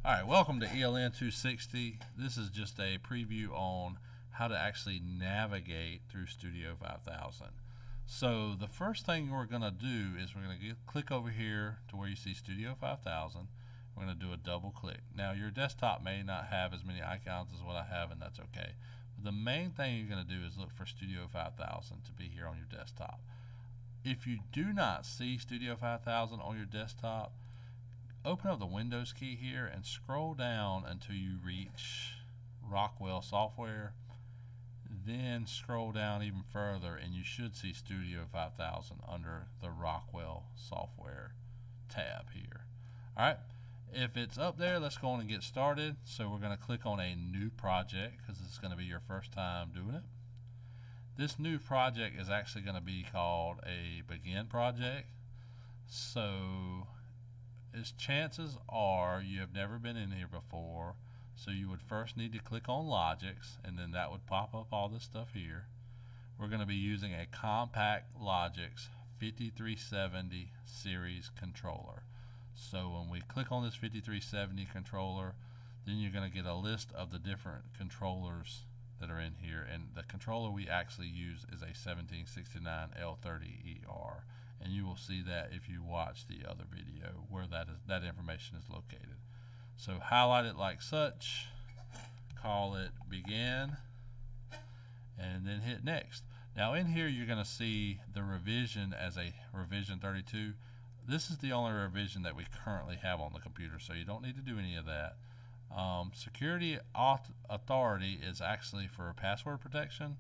Alright, welcome to ELN 260. This is just a preview on how to actually navigate through Studio 5000. So the first thing we're going to do is we're going to click over here to where you see Studio 5000. We're going to do a double click. Now your desktop may not have as many icons as what I have, and that's okay. But the main thing you're going to do is look for Studio 5000 to be here on your desktop. If you do not see Studio 5000 on your desktop, open up the Windows key here and scroll down until you reach Rockwell Software. Then scroll down even further and you should see Studio 5000 under the Rockwell Software tab here. Alright, if it's up there, let's go on and get started. So we're going to click on a new project because it's going to be your first time doing it. This new project is actually going to be called a begin project. So chances are you have never been in here before, so you would first need to click on Logix, and then that would pop up all this stuff here. We're going to be using a compact Logix 5370 series controller. So when we click on this 5370 controller, then you're going to get a list of the different controllers that are in here, and the controller we actually use is a 1769 L30ER. And you will see that if you watch the other video where that information is located. So highlight it like such, call it begin, and then hit next. Now in here you're going to see the revision as a revision 32. This is the only revision that we currently have on the computer, so you don't need to do any of that. Security authority is actually for password protection.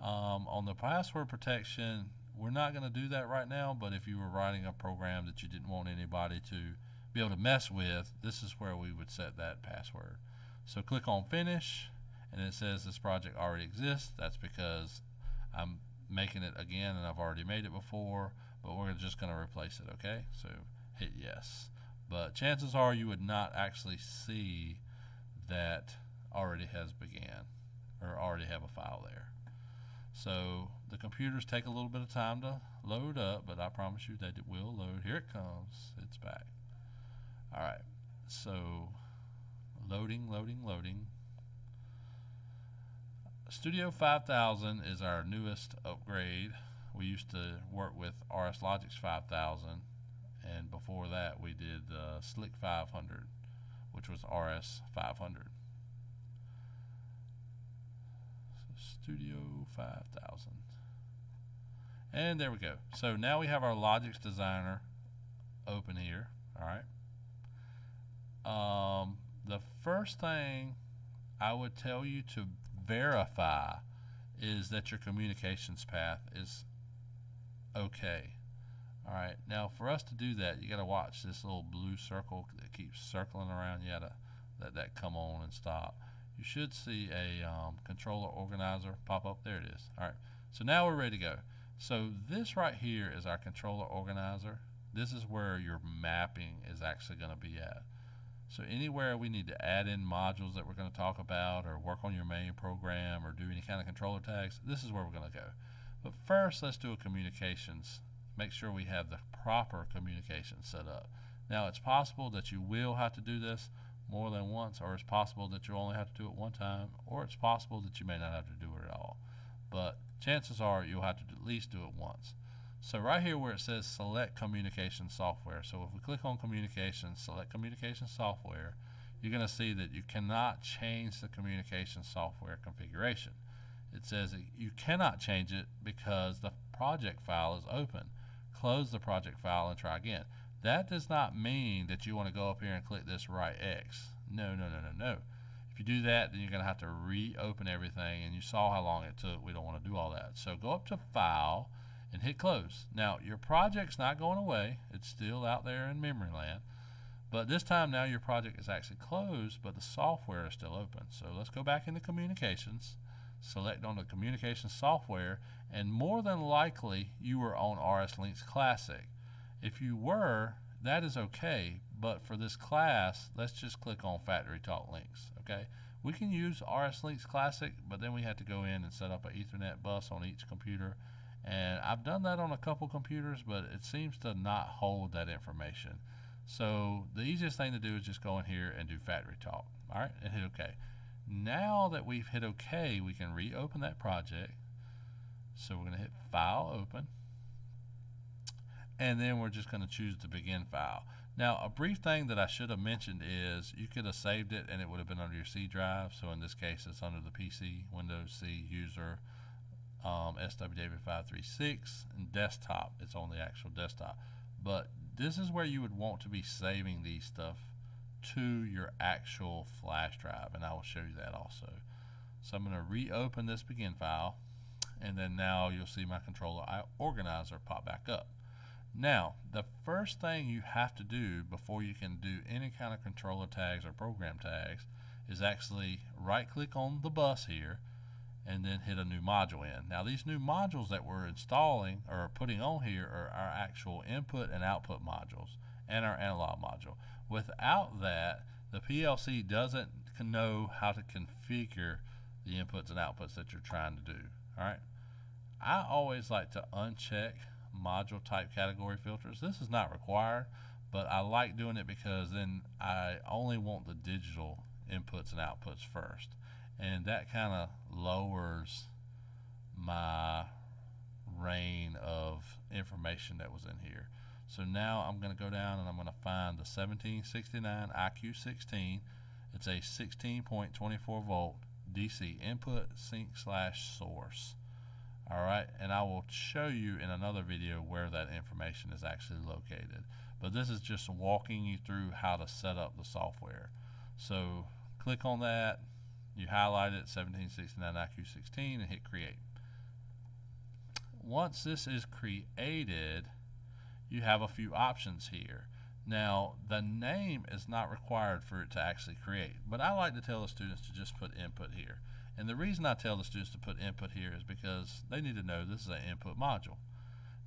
On the password protection, we're not going to do that right now, but if you were writing a program that you didn't want anybody to be able to mess with, this is where we would set that password. So click on finish, and it says this project already exists. That's because I'm making it again and I've already made it before, but we're just going to replace it, okay? So hit yes. But chances are you would not actually see that already has began or already have a file there. So the computers take a little bit of time to load up, but I promise you that it will load. Here it comes. It's back. Alright, so loading. Studio 5000 is our newest upgrade. We used to work with RS Logix 5000, and before that we did Slick 500, which was RS 500. Studio 5000, and there we go. So now we have our Logix Designer open here. Alright, the first thing I would tell you to verify is that your communications path is okay. Alright, now for us to do that, you got to watch this little blue circle that keeps circling around. You got to let that come on and stop. You should see a controller organizer pop up. There it is. Alright, so now we're ready to go. So this right here is our controller organizer. This is where your mapping is actually going to be at. So anywhere we need to add in modules that we're going to talk about, or work on your main program, or do any kind of controller tags, this is where we're going to go. But first, let's do a communications. Make sure we have the proper communications set up. Now it's possible that you will have to do this more than once, or it's possible that you only have to do it one time, or it's possible that you may not have to do it at all. But chances are you'll have to at least do it once. So right here where it says select communication software, so if we click on communications, select communication software, you're going to see that you cannot change the communication software configuration. It says that you cannot change it because the project file is open. Close the project file and try again. That does not mean that you want to go up here and click this right X. No. If you do that, then you're going to have to reopen everything, and you saw how long it took. We don't want to do all that. So go up to File and hit Close. Now your project's not going away. It's still out there in memory land. But this time now your project is actually closed, but the software is still open. So let's go back into Communications, select on the Communications software, and more than likely you were on RS Links Classic. If you were, that is okay, but for this class, let's just click on Factory Talk Links. Okay, we can use RS Links Classic, but then we have to go in and set up an Ethernet bus on each computer, and I've done that on a couple computers, but it seems to not hold that information. So the easiest thing to do is just go in here and do factory talk. All right, and hit OK. Now that we've hit OK, we can reopen that project. So we're going to hit File, Open, and then we're just going to choose the begin file. Now, a brief thing that I should have mentioned is you could have saved it and it would have been under your C drive. So in this case, it's under the PC, Windows C, User, SWW536, and desktop. It's on the actual desktop. But this is where you would want to be saving these stuff to your actual flash drive, and I will show you that also. So I'm going to reopen this begin file, and then now you'll see my controller organizer pop back up. Now, the first thing you have to do before you can do any kind of controller tags or program tags is actually right-click on the bus here and then hit a new module in. Now, these new modules that we're installing or putting on here are our actual input and output modules and our analog module. Without that, the PLC doesn't know how to configure the inputs and outputs that you're trying to do. All right. I always like to uncheck module type category filters. This is not required, but I like doing it because then I only want the digital inputs and outputs first, and that kind of lowers my reign of information that was in here. So now I'm going to go down and I'm going to find the 1769 IQ16. It's a 16.24 volt DC input sync/source. Alright, and I will show you in another video where that information is actually located. But this is just walking you through how to set up the software. So click on that, you highlight it, 1769 IQ16, and hit create. Once this is created, you have a few options here. Now, the name is not required for it to actually create, but I like to tell the students to just put input here. And the reason I tell the students to put input here is because they need to know this is an input module.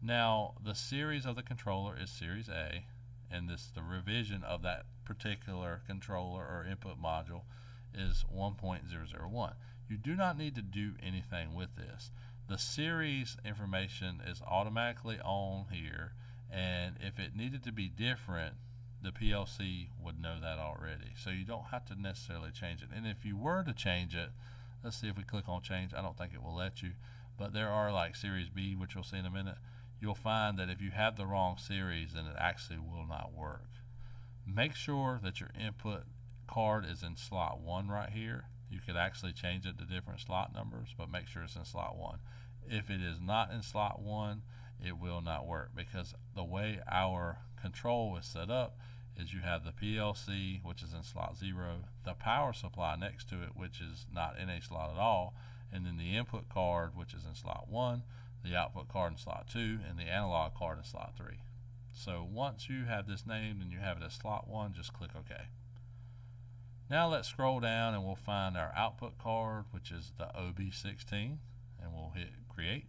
Now, the series of the controller is series A, and the revision of that particular controller or input module is 1.001. You do not need to do anything with this. The series information is automatically on here, and if it needed to be different, the PLC would know that already. So you don't have to necessarily change it. And if you were to change it, let's see if we click on change. I don't think it will let you, but there are like series B, which we'll see in a minute. You'll find that if you have the wrong series, then it actually will not work. Make sure that your input card is in slot 1 right here. You could actually change it to different slot numbers, but make sure it's in slot 1. If it is not in slot 1, it will not work, because the way our control is set up is you have the PLC, which is in slot 0, the power supply next to it, which is not in a slot at all, and then the input card, which is in slot 1, the output card in slot 2, and the analog card in slot 3. So once you have this named and you have it as slot 1, just click OK. Now let's scroll down and we'll find our output card, which is the OB16, and we'll hit create.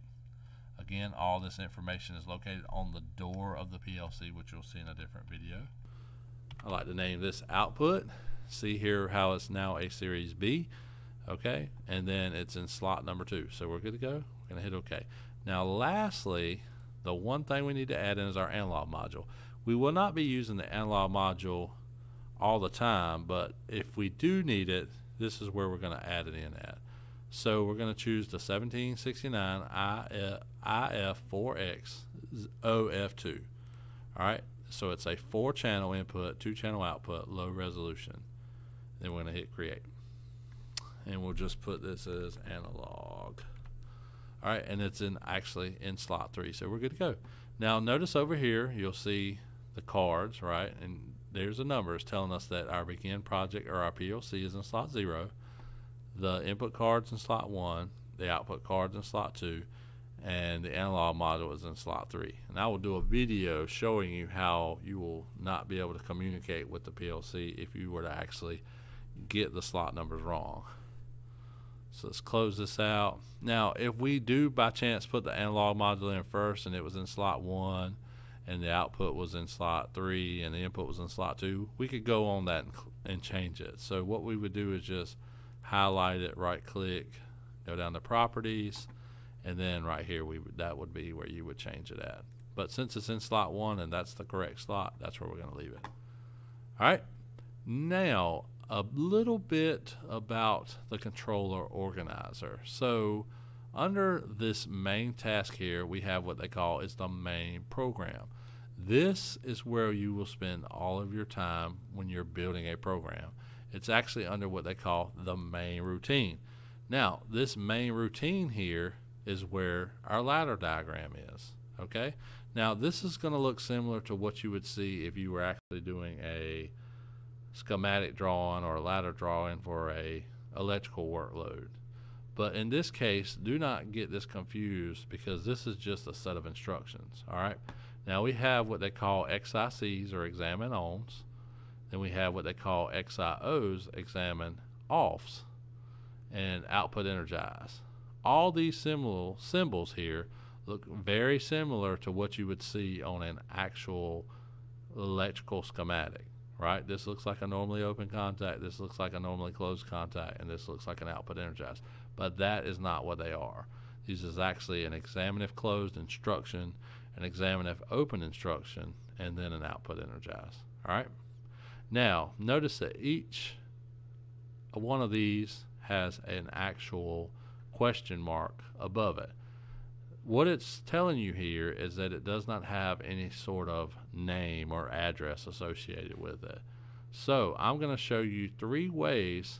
Again, all this information is located on the door of the PLC, which you'll see in a different video. I like to name this output. See here how it's now a series B. Okay, and then it's in slot number 2. So we're good to go. We're going to hit OK. Now lastly, the one thing we need to add in is our analog module. We will not be using the analog module all the time, but if we do need it, this is where we're going to add it in at. So we're going to choose the 1769 IF4X OF2. All right, so it's a 4-channel input, 2-channel output, low resolution. Then we're going to hit create, and we'll just put this as analog. All right, and it's actually in slot 3, so we're good to go. Now notice over here you'll see the cards, right, and there's a number. It's telling us that our begin project or our PLC is in slot 0. The input card's in slot 1, the output card's in slot 2, and the analog module is in slot 3. And I will do a video showing you how you will not be able to communicate with the PLC if you were to actually get the slot numbers wrong. So let's close this out. Now, if we do by chance put the analog module in first and it was in slot 1 and the output was in slot 3 and the input was in slot 2, we could go on that and change it. So what we would do is just highlight it, right click, go down to properties, and then right here that would be where you would change it at. But since it's in slot 1 and that's the correct slot, that's where we're going to leave it. All right, now a little bit about the controller organizer. So under this main task here, we have what they call is the main program. This is where you will spend all of your time when you're building a program. It's actually under what they call the main routine. Now, this main routine here is where our ladder diagram is, okay? Now, this is going to look similar to what you would see if you were actually doing a schematic drawing or a ladder drawing for a electrical workload. But in this case, do not get this confused because this is just a set of instructions, all right? Now we have what they call XICs or examine ons. Then we have what they call XIOs, examine offs, and output energize. All these symbols here look very similar to what you would see on an actual electrical schematic, right? This looks like a normally open contact, this looks like a normally closed contact, and this looks like an output energize. But that is not what they are. This is actually an examine if closed instruction, an examine if open instruction, and then an output energize. All right. Now notice that each one of these has an actual question mark above it. What it's telling you here is that it does not have any sort of name or address associated with it. So I'm going to show you 3 ways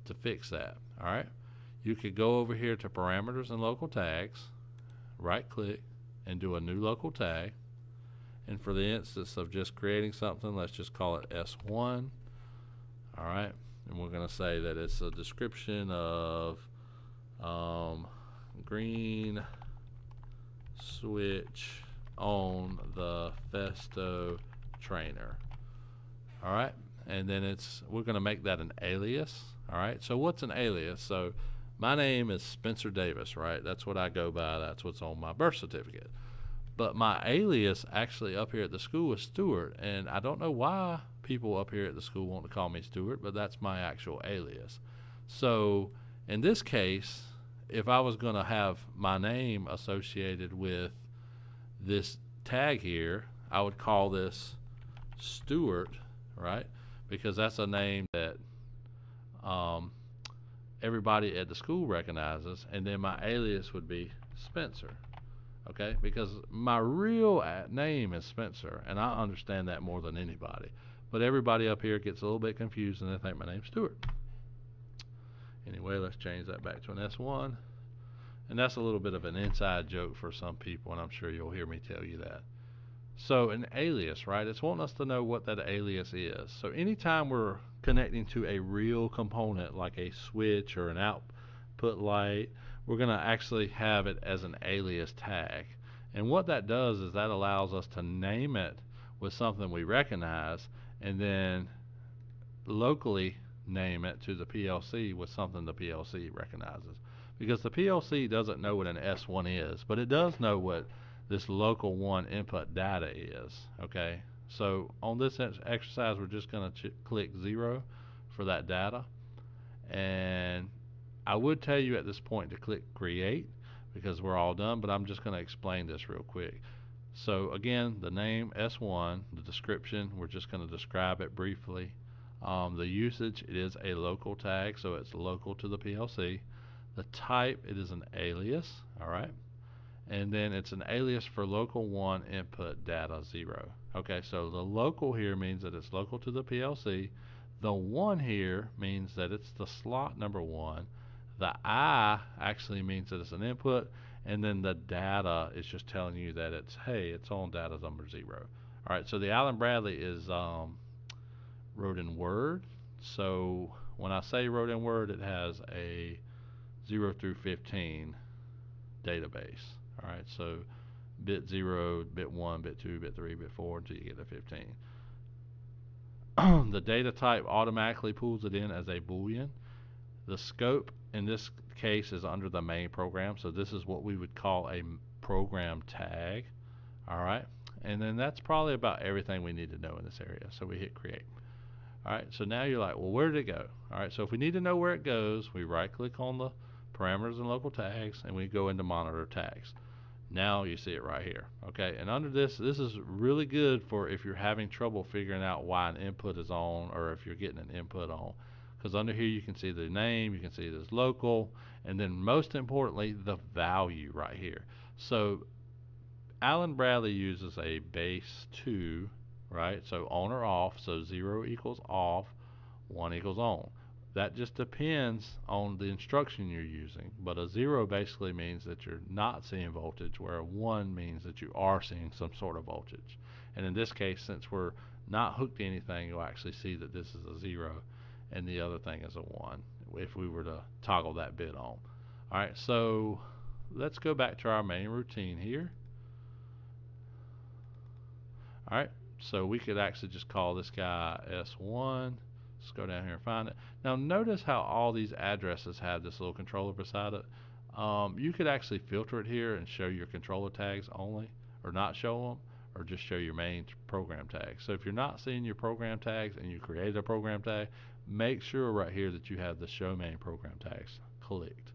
to fix that. All right. You could go over here to parameters and local tags, right click, and do a new local tag. And for the instance of just creating something, let's just call it S1. All right, and we're going to say that it's a description of green switch on the Festo trainer. All right, and then we're going to make that an alias. All right, so what's an alias? So my name is Spencer Davis, right? That's what I go by. That's what's on my birth certificate. But my alias actually up here at the school is Stewart, and I don't know why people up here at the school want to call me Stewart, but that's my actual alias. So in this case, if I was going to have my name associated with this tag here, I would call this Stewart, right? Because that's a name that everybody at the school recognizes, and then my alias would be Spencer, okay? Because my real name is Spencer, and I understand that more than anybody. But everybody up here gets a little bit confused, and they think my name's Stewart. Anyway, let's change that back to an S1. And that's a little bit of an inside joke for some people, and I'm sure you'll hear me tell you that. So an alias, right? It's wanting us to know what that alias is. So anytime we're connecting to a real component like a switch or an output light, we're going to actually have it as an alias tag. And what that does is that allows us to name it with something we recognize and then locally name it to the PLC with something the PLC recognizes. Because the PLC doesn't know what an S1 is, but it does know what this local 1 input data is, okay? So on this exercise, we're just going to click 0 for that data. And I would tell you at this point to click create because we're all done, but I'm just going to explain this real quick. So again, the name S1, the description, we're just going to describe it briefly. The usage, it is a local tag, so it's local to the PLC. The type, it is an alias, all right? And then it's an alias for local 1 input data 0. Okay, so the local here means that it's local to the PLC. The 1 here means that it's the slot number 1. The I actually means that it's an input, and then the data is just telling you that it's, hey, it's on data number 0. All right, so the Allen Bradley is wrote in Word. So when I say wrote in Word, it has a 0 through 15 database. All right, so bit 0, bit 1, bit 2, bit 3, bit 4 until you get to 15. The data type automatically pulls it in as a Boolean. The scope in this case is under the main program, so this is what we would call a program tag. All right, and then that's probably about everything we need to know in this area. So we hit create. All right, so now you're like, well, where did it go? All right, so if we need to know where it goes, we right click on the parameters and local tags and we go into monitor tags. Now you see it right here. Okay, and under this is really good for if you're having trouble figuring out why an input is on or if you're getting an input on, because under here you can see the name, you can see this local, and then most importantly the value right here. So Allen Bradley uses a base 2, right? So on or off, so 0 equals off, 1 equals on. That just depends on the instruction you're using, but a 0 basically means that you're not seeing voltage, where a 1 means that you are seeing some sort of voltage. And in this case, since we're not hooked to anything, you'll actually see that this is a 0 and the other thing is a 1 if we were to toggle that bit on. Alright, so let's go back to our main routine here. Alright, so we could actually just call this guy S1. Let's go down here and find it. Now notice how all these addresses have this little controller beside it. You could actually filter it here and show your controller tags only, or not show them, or just show your main program tags. So if you're not seeing your program tags and you created a program tag, make sure right here that you have the show main program tags clicked.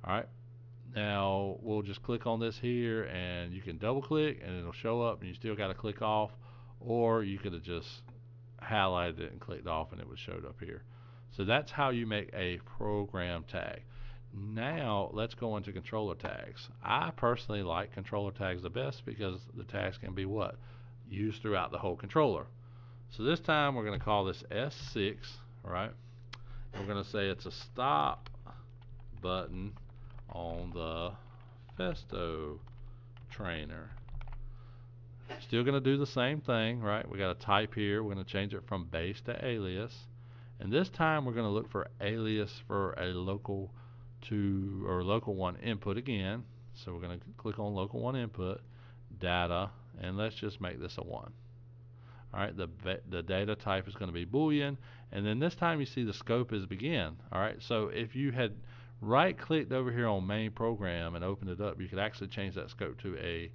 Alright, now we'll just click on this here and you can double click and it'll show up and you still got to click off, or you could have just highlighted it and clicked off and it would showed up here. So that's how you make a program tag. Now let's go into controller tags. I personally like controller tags the best because the tags can be what? Used throughout the whole controller. So this time we're going to call this S6, right? We're going to say it's a stop button on the Festo trainer. Still going to do the same thing, right? We got a type here. We're going to change it from base to alias, and this time we're going to look for alias for a local 2 or local 1 input again. So we're going to click on local 1 input, data, and let's just make this a 1. Alright, the data type is going to be Boolean, and then this time you see the scope is begin. Alright, so if you had right clicked over here on main program and opened it up, you could actually change that scope to a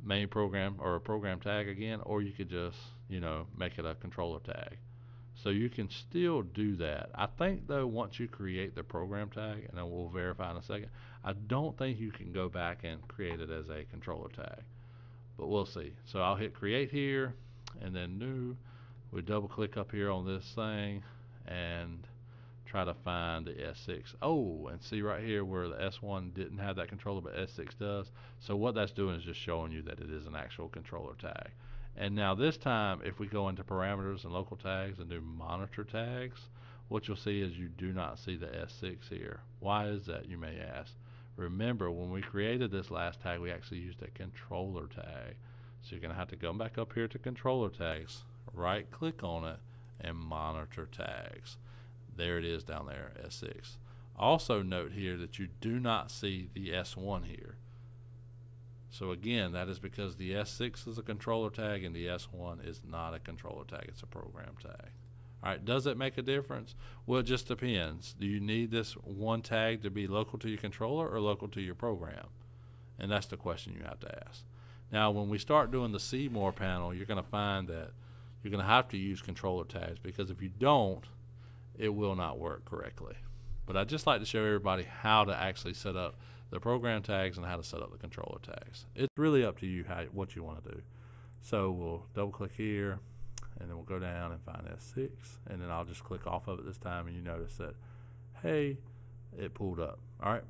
main program or a program tag again, or you could just, you know, make it a controller tag. So you can still do that. I think though once you create the program tag, and then we'll verify in a second, I don't think you can go back and create it as a controller tag, but we'll see. So I'll hit create here and then new. We double click up here on this thing and try to find the S6. Oh, and see right here where the S1 didn't have that controller but S6 does. So what that's doing is just showing you that it is an actual controller tag. And now this time if we go into parameters and local tags and do monitor tags, what you'll see is you do not see the S6 here. Why is that, you may ask? Remember, when we created this last tag we actually used a controller tag. So you're going to have to go back up here to controller tags, right click on it, and monitor tags. There it is down there, S6. Also note here that you do not see the S1 here. So again, that is because the S6 is a controller tag and the S1 is not a controller tag, it's a program tag. Alright, does it make a difference? Well, it just depends. Do you need this one tag to be local to your controller or local to your program? And that's the question you have to ask. Now when we start doing the See More panel, you're going to find that you're going to have to use controller tags, because if you don't, it will not work correctly. But I'd just like to show everybody how to actually set up the program tags and how to set up the controller tags. It's really up to you what you want to do. So we'll double click here and then we'll go down and find S6, and then I'll just click off of it this time and you notice that, hey, it pulled up. Alright,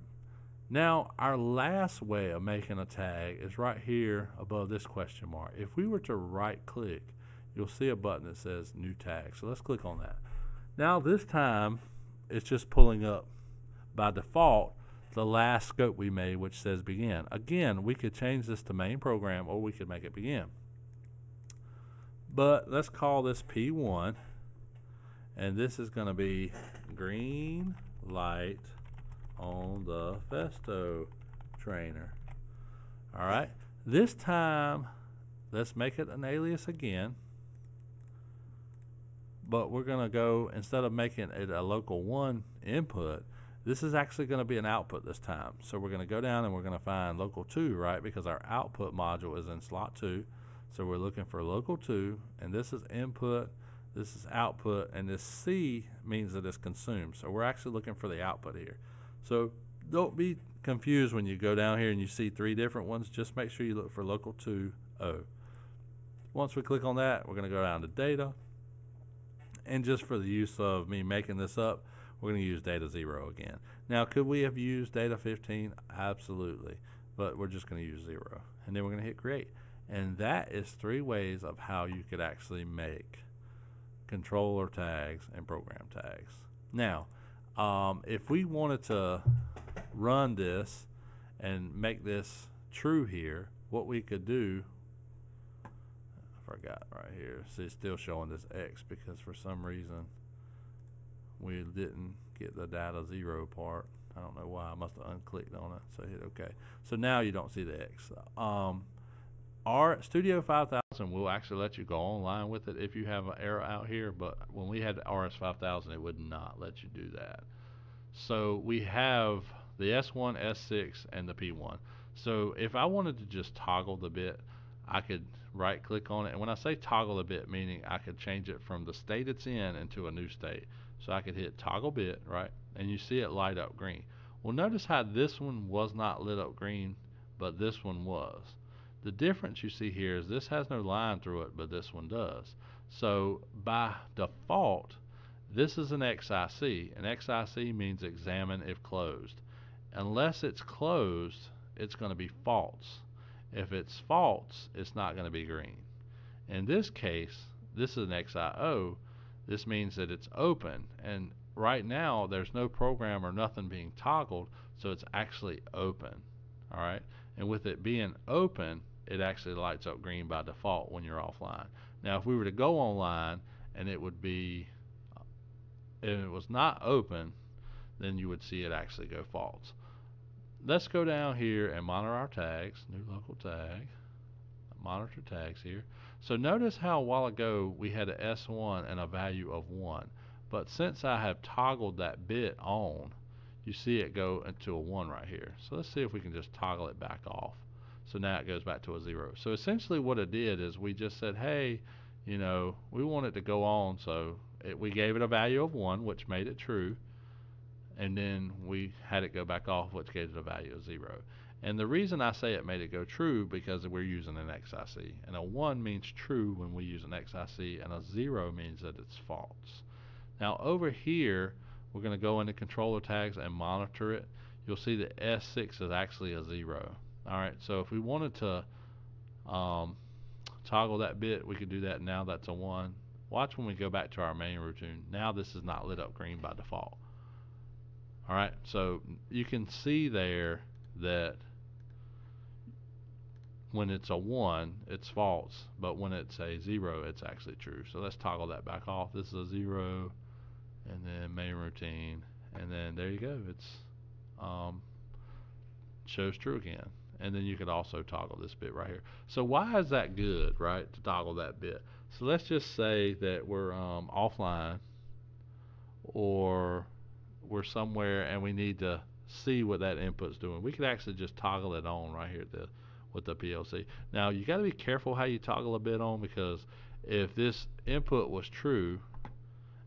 now our last way of making a tag is right here above this question mark. If we were to right click, you'll see a button that says new tag. So let's click on that. Now this time it's just pulling up by default the last scope we made, which says begin. Again, we could change this to main program or we could make it begin. But let's call this P1, and this is going to be green light on the Festo trainer. Alright, this time let's make it an alias again. But we're going to go, instead of making it a local 1 input, this is actually going to be an output this time. So we're going to go down and we're going to find local 2, right? Because our output module is in slot 2. So we're looking for local 2, and this is input, this is output, and this C means that it's consumed. So we're actually looking for the output here. So don't be confused when you go down here and you see 3 different ones. Just make sure you look for local 2.0. Once we click on that, we're going to go down to data. And just for the use of me making this up, we're going to use data 0 again. Now, could we have used data 15? Absolutely. But we're just going to use 0. And then we're going to hit create. And that is 3 ways of how you could actually make controller tags and program tags. Now, if we wanted to run this and make this true here, what we could do, I forgot right here, see it's still showing this X because for some reason we didn't get the data 0 part. I don't know why. I must have unclicked on it, so hit OK. So now you don't see the X. Our Studio 5000 will actually let you go online with it if you have an error out here, but when we had the RS 5000 it would not let you do that. So we have the S1, S6, and the P1. So if I wanted to just toggle the bit, I could right click on it, and when I say toggle the bit, meaning I could change it from the state it's in into a new state. So I could hit toggle bit, right, and you see it light up green. Well, notice how this one was not lit up green, but this one was. The difference you see here is this has no line through it, but this one does. So by default, this is an XIC. An XIC means examine if closed. Unless it's closed, it's going to be false. If it's false, it's not going to be green. In this case, this is an XIO. This means that it's open, and right now there's no program or nothing being toggled, so it's actually open. All right, and with it being open, it actually lights up green by default when you're offline. Now, if we were to go online and it would be, if it was not open, then you would see it actually go false. Let's go down here and monitor our tags. New local tag. Monitor tags here. So notice how a while ago we had a S1 and a value of 1. But since I have toggled that bit on, you see it go into a 1 right here. So let's see if we can just toggle it back off. So now it goes back to a 0. So essentially what it did is we just said, hey, you know, we want it to go on, so we gave it a value of 1, which made it true, and then we had it go back off, which gave it a value of 0. And the reason I say it made it go true because we're using an XIC, and a 1 means true when we use an XIC, and a 0 means that it's false. Now over here, we're going to go into controller tags and monitor it. You'll see that S6 is actually a 0. Alright, so if we wanted to toggle that bit, we could do that. Now that's a 1. Watch when we go back to our main routine. Now this is not lit up green by default. Alright, so you can see there that when it's a 1, it's false, but when it's a 0, it's actually true. So let's toggle that back off. This is a 0, and then main routine, and then there you go. It's shows true again. And then you could also toggle this bit right here. So why is that good, right, to toggle that bit? So let's just say that we're offline, or we're somewhere and we need to see what that input's doing. We could actually just toggle it on right here with the PLC. Now you got to be careful how you toggle a bit on, because if this input was true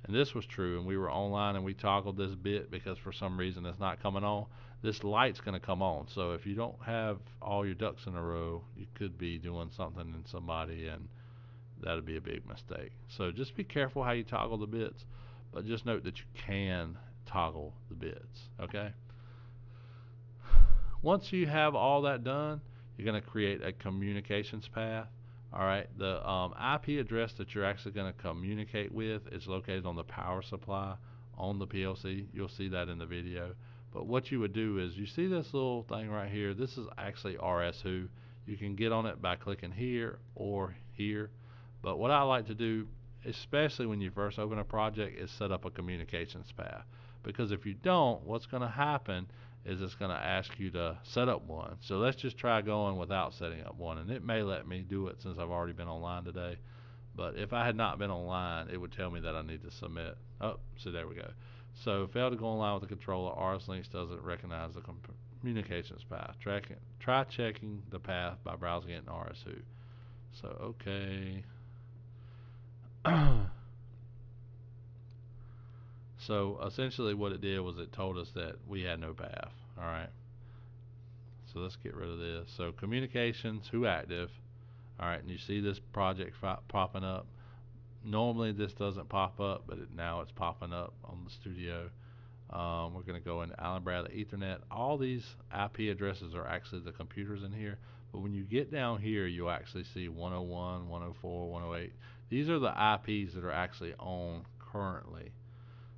and this was true and we were online and we toggled this bit because for some reason it's not coming on, this light's going to come on. So if you don't have all your ducks in a row, you could be doing something in somebody, and that'd be a big mistake. So just be careful how you toggle the bits, but just note that you can toggle the bits. Okay, once you have all that done, you're going to create a communications path. Alright, the IP address that you're actually going to communicate with is located on the power supply on the PLC. You'll see that in the video. But what you would do is, you see this little thing right here, this is actually RS-Who. You can get on it by clicking here or here. But what I like to do, especially when you first open a project, is set up a communications path. Because if you don't, what's going to happen is it's going to ask you to set up one. So let's just try going without setting up one, and it may let me do it since I've already been online today. But if I had not been online, it would tell me that I need to submit. Oh, so there we go. So fail to go online with the controller. RS Links doesn't recognize the communications path. Try checking the path by browsing it in RS-Who. So okay. So essentially what it did was it told us that we had no path. All right. So let's get rid of this. So communications, who active. All right, and you see this project popping up. Normally this doesn't pop up, but now it's popping up on the studio. We're going to go into Allen Bradley Ethernet. All these IP addresses are actually the computers in here, but when you get down here, you'll actually see 101, 104, 108. These are the IPs that are actually on currently.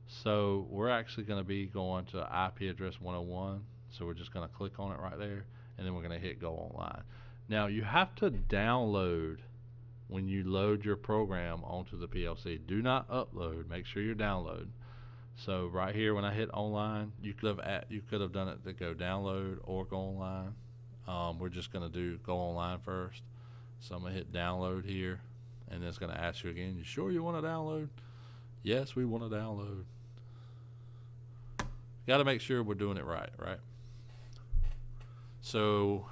So we're actually going to be going to IP address 101. So we're just going to click on it right there, and then we're going to hit go online. Now you have to download when you load your program onto the PLC. Do not upload. Make sure you download. So right here, when I hit online, you could have done it to go download or go online. We're just going to do go online first. So I'm going to hit download here, and it's going to ask you again, you sure you want to download? Yes, we want to download. Got to make sure we're doing it right? So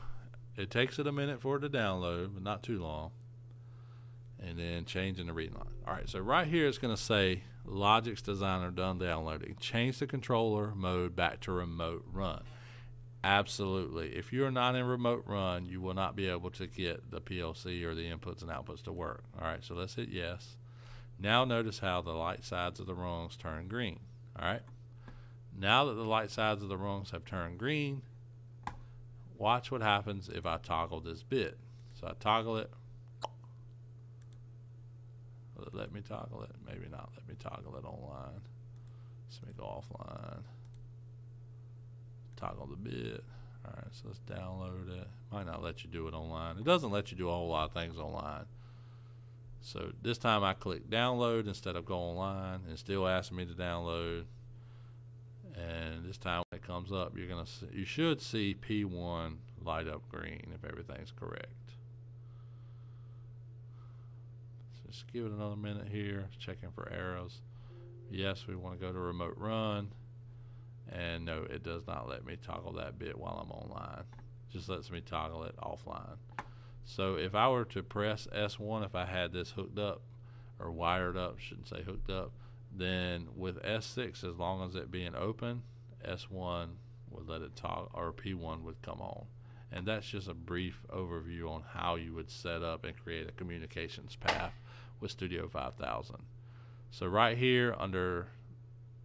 it takes it a minute for it to download, but not too long. And then changing the reading line. All right, so right here it's going to say Logix Designer done downloading. Change the controller mode back to remote run. Absolutely. If you're not in remote run, you will not be able to get the PLC or the inputs and outputs to work. All right, so let's hit yes. Now notice how the light sides of the rungs turn green. All right. Now that the light sides of the rungs have turned green, watch what happens if I toggle this bit. So I toggle it. Will it let me toggle it? Maybe not let me toggle it online. Let me go offline. Toggle the bit. All right, so let's download it. Might not let you do it online. It doesn't let you do a whole lot of things online. So this time I click download instead of go online, and it still asks me to download. And this time when it comes up, you should see P1 light up green if everything's correct. So just give it another minute here, checking for errors. Yes, we want to go to remote run. And no, it does not let me toggle that bit while I'm online. Just lets me toggle it offline. So if I were to press S1, if I had this hooked up or wired up, shouldn't say hooked up, then with S6, as long as it being open, S1 would let it toggle, or P1 would come on. And that's just a brief overview on how you would set up and create a communications path with Studio 5000. So right here under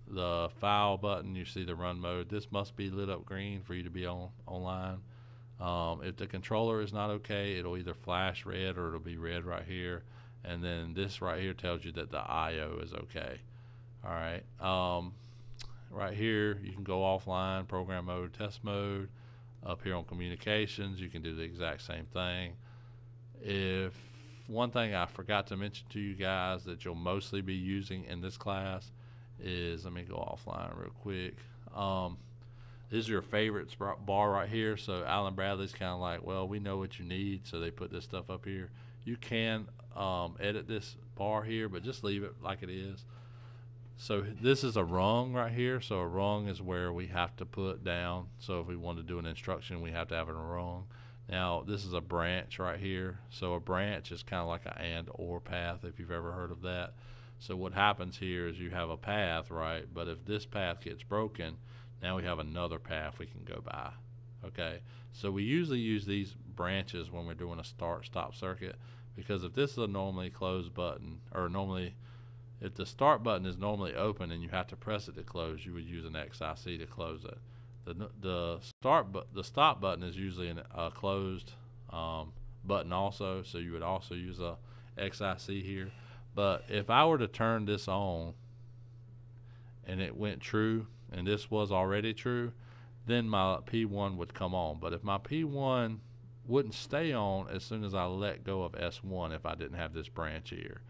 the file button, you see the run mode. This must be lit up green for you to be online. If the controller is not okay, it'll either flash red or it'll be red right here. And then this right here tells you that the IO is okay. All right. Right here, you can go offline, program mode, test mode. Up here on communications, you can do the exact same thing. If one thing I forgot to mention to you guys that you'll mostly be using in this class is, let me go offline real quick. This is your favorites bar right here. So Allen Bradley's kind of like, well, we know what you need, so they put this stuff up here. You can edit this bar here, but just leave it like it is. So this is a rung right here. So a rung is where we have to put down. So if we want to do an instruction, we have to have it in a rung. Now this is a branch right here. So a branch is kind of like an and or path, if you've ever heard of that. So what happens here is you have a path, right? But if this path gets broken, now we have another path we can go by. Okay, so we usually use these branches when we're doing a start-stop circuit, because if this is a normally closed button, or normally if the start button is normally open and you have to press it to close, you would use an XIC to close it. The stop button is usually a closed button also, so you would also use a XIC here. But if I were to turn this on and it went true, and this was already true, then my P1 would come on. But if my P1 wouldn't stay on as soon as I let go of S1 if I didn't have this branch here.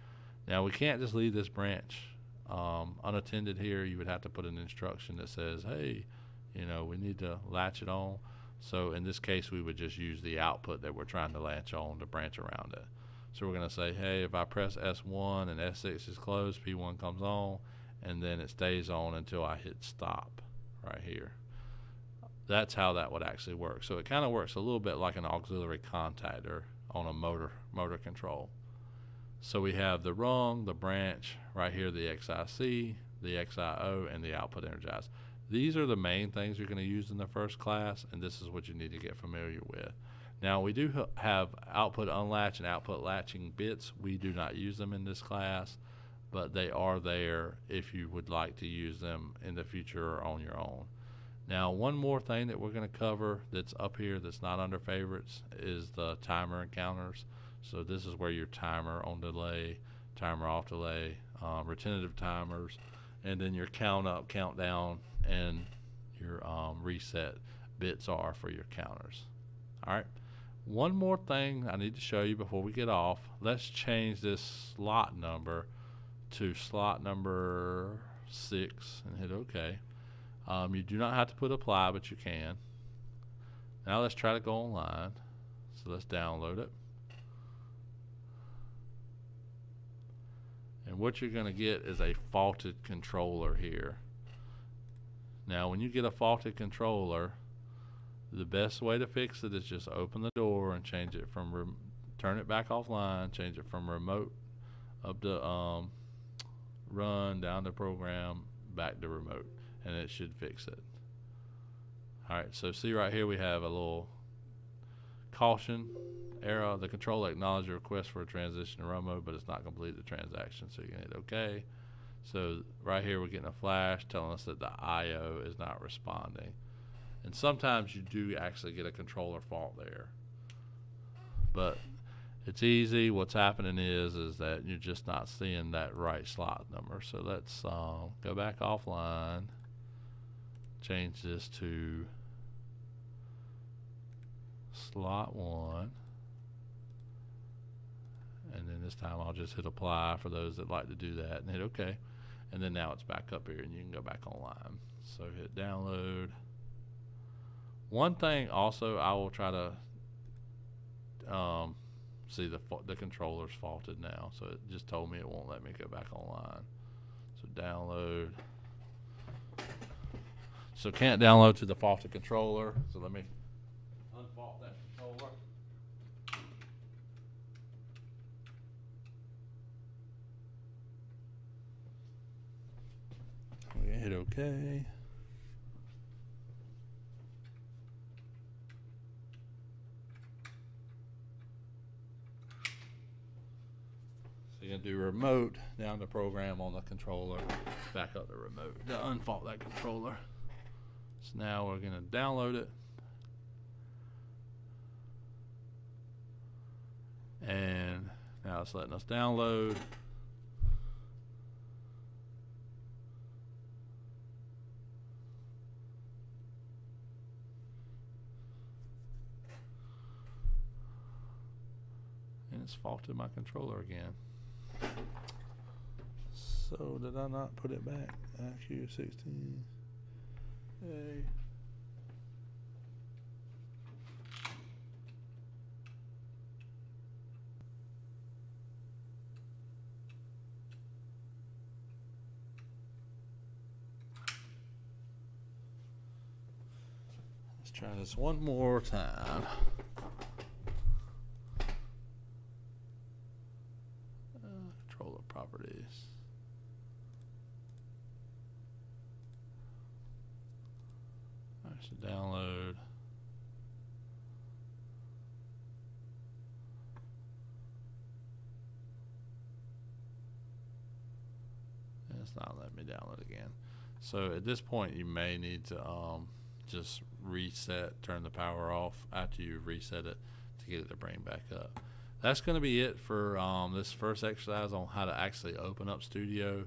Now we can't just leave this branch unattended here. You would have to put an instruction that says, hey, you know, we need to latch it on. So in this case, we would just use the output that we're trying to latch on to branch around it. So we're going to say, hey, if I press S1 and S6 is closed, P1 comes on, and then it stays on until I hit stop right here. That's how that would actually work. So it kind of works a little bit like an auxiliary contactor on a motor control. So we have the rung, the branch, right here the XIC, the XIO, and the output energized. These are the main things you're going to use in the first class, and this is what you need to get familiar with. Now, we do have output unlatch and output latching bits. We do not use them in this class, but they are there if you would like to use them in the future or on your own. Now, one more thing that we're going to cover that's up here that's not under favorites is the timer and counters. So this is where your timer on delay, timer off delay, retentive timers, and then your count up, count down, and your reset bits are for your counters. All right. One more thing I need to show you before we get off. Let's change this slot number to slot number 6 and hit OK. You do not have to put apply, but you can. Now let's try to go online. So let's download it. And what you're going to get is a faulted controller here. Now when you get a faulted controller, the best way to fix it is just open the door and change it from turn it back offline, change it from remote up to run, down to program, back to remote, and it should fix it. Alright, so see right here we have a little caution error. The controller acknowledged your request for a transition to run mode, but it's not completed the transaction, so you can hit OK. So right here we're getting a flash telling us that the I/O is not responding. And sometimes you do actually get a controller fault there, but it's easy. What's happening is that you're just not seeing that right slot number. So let's go back offline, change this to slot 1, and then this time I'll just hit apply for those that like to do that, and hit OK. And then now it's back up here and you can go back online. So hit download. One thing also, I will try to see the controller's faulted now. So it just told me it won't let me go back online. So download. So can't download to the faulted controller. So let me unfault that controller. We can hit OK. So you're going to do remote, down to program on the controller, back up the remote to unfault that controller. So now we're going to download it. And now it's letting us download. And it's faulted my controller again. So did I not put it back? IQ16. A. Let's try this one more time. Controller properties. So download. And it's not letting me download again. So at this point you may need to just reset, turn the power off after you reset it to get it to bring back up. That's going to be it for this first exercise on how to actually open up Studio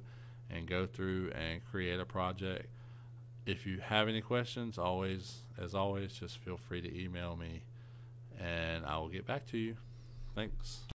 and go through and create a project. If you have any questions, as always, just feel free to email me and I will get back to you. Thanks.